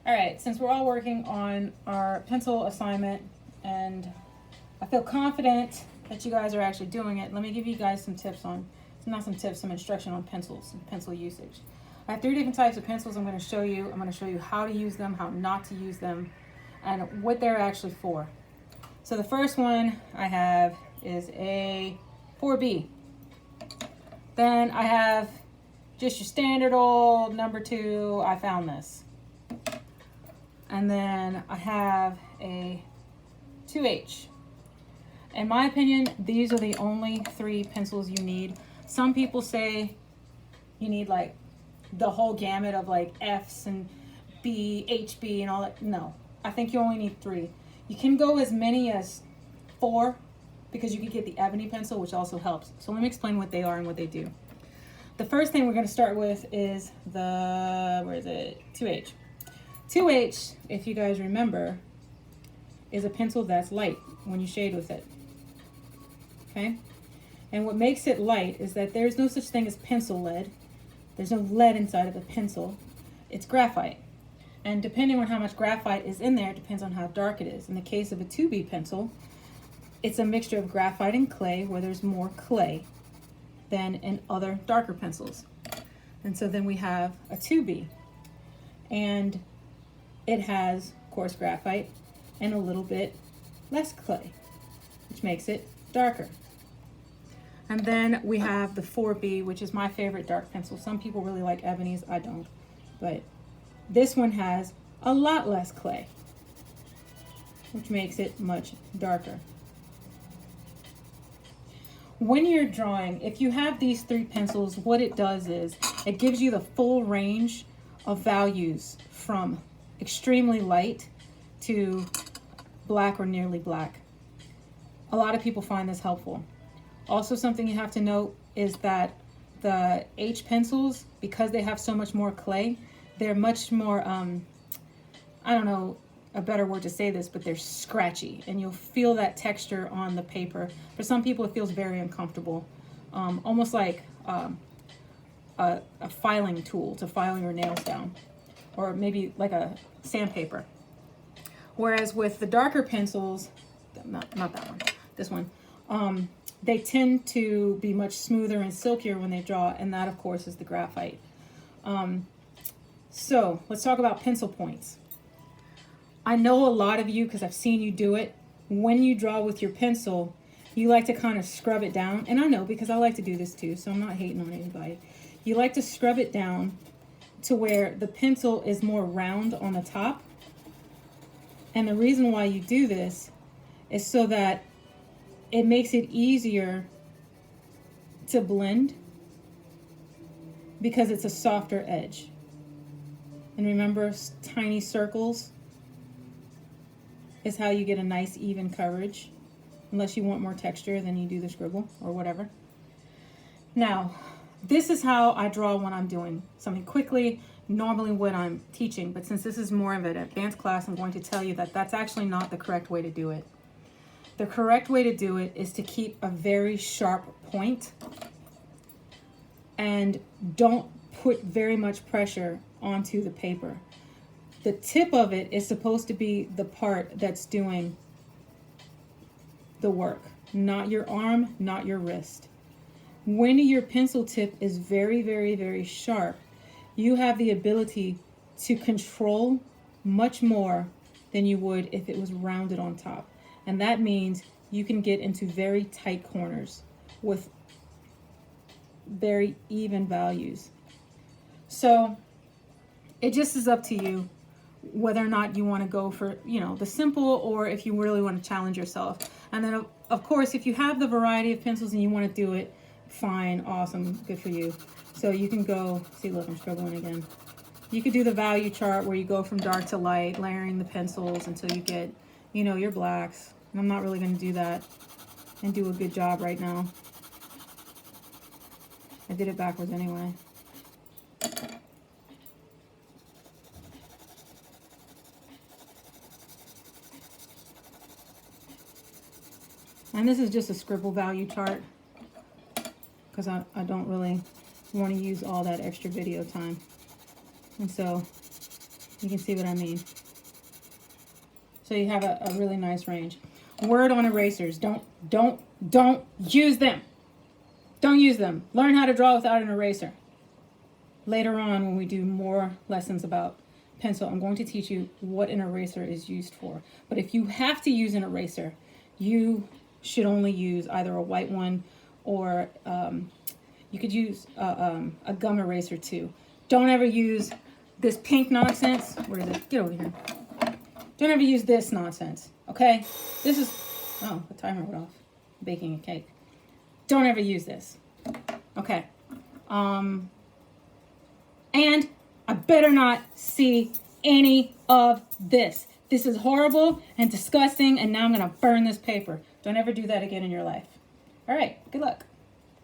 All right, since we're all working on our pencil assignment and I feel confident that you guys are actually doing it, let me give you guys some tips on, not some tips, some instruction on pencils and pencil usage. I have 3 different types of pencils I'm going to show you. I'm going to show you how to use them, how not to use them, and what they're actually for. So the first one I have is a 4B. Then I have just your standard old number 2, I found this. And then I have a 2H. In my opinion, these are the only 3 pencils you need. Some people say you need like the whole gamut of like F's and B, HB and all that. No, I think you only need 3. You can go as many as 4 because you can get the ebony pencil, which also helps. So let me explain what they are and what they do. The first thing we're going to start with is the, 2H. 2H, if you guys remember, is a pencil that's light when you shade with it. Okay? And what makes it light is that there's no such thing as pencil lead. There's no lead inside of a pencil. It's graphite. And depending on how much graphite is in there, it depends on how dark it is. In the case of a 2B pencil, it's a mixture of graphite and clay, where there's more clay than in other darker pencils. And so then we have a 2B. And it has coarse graphite and a little bit less clay, which makes it darker. And then we have the 4B, which is my favorite dark pencil. Some people really like ebonies, I don't. But this one has a lot less clay, which makes it much darker. When you're drawing, if you have these 3 pencils, what it does is it gives you the full range of values from extremely light to black or nearly black. A lot of people find this helpful. Also, something you have to note is that the H pencils, because they have so much more clay, they're much more, I don't know a better word to say this, but they're scratchy, and you'll feel that texture on the paper. For some people, it feels very uncomfortable, almost like a filing tool to file your nails down, or maybe like a sandpaper. Whereas with the darker pencils, not that one, this one, they tend to be much smoother and silkier when they draw, and that of course is the graphite. So let's talk about pencil points. I know a lot of you, because I've seen you do it, when you draw with your pencil, you like to kind of scrub it down. And I know, because I like to do this too, so I'm not hating on anybody. You like to scrub it down to where the pencil is more round on the top. And the reason why you do this is so that it makes it easier to blend, because it's a softer edge. And remember, tiny circles is how you get a nice even coverage, unless you want more texture, then you do the scribble or whatever. Now, this is how I draw when I'm doing something quickly, normally when I'm teaching, but since this is more of an advanced class, I'm going to tell you that that's actually not the correct way to do it. The correct way to do it is to keep a very sharp point and don't put very much pressure onto the paper. The tip of it is supposed to be the part that's doing the work, not your arm, not your wrist. When your pencil tip is very, very, very sharp, you have the ability to control much more than you would if it was rounded on top. And that means you can get into very tight corners with very even values. So it just is up to you whether or not you want to go for, the simple, or if you really want to challenge yourself. And then of course, if you have the variety of pencils and you want to do it, fine, awesome, good for you. So you can go, see, look, I'm scribbling again. You could do the value chart where you go from dark to light, layering the pencils until you get, your blacks. And I'm not really going to do that and do a good job right now. I did it backwards anyway. And this is just a scribble value chart, because I don't really want to use all that extra video time. And so You can see what I mean. So you have a really nice range. Word on erasers. Don't use them. Don't use them. Learn how to draw without an eraser. Later on, when we do more lessons about pencil, I'm going to teach you what an eraser is used for. But if you have to use an eraser, you should only use either a white one or you could use a gum eraser too. Don't ever use this pink nonsense. Where is it? Get over here. Don't ever use this nonsense, okay? This is, oh, the timer went off. Baking a cake. Don't ever use this, okay? And I better not see any of this. This is horrible and disgusting, and now I'm gonna burn this paper. Don't ever do that again in your life. All right, good luck.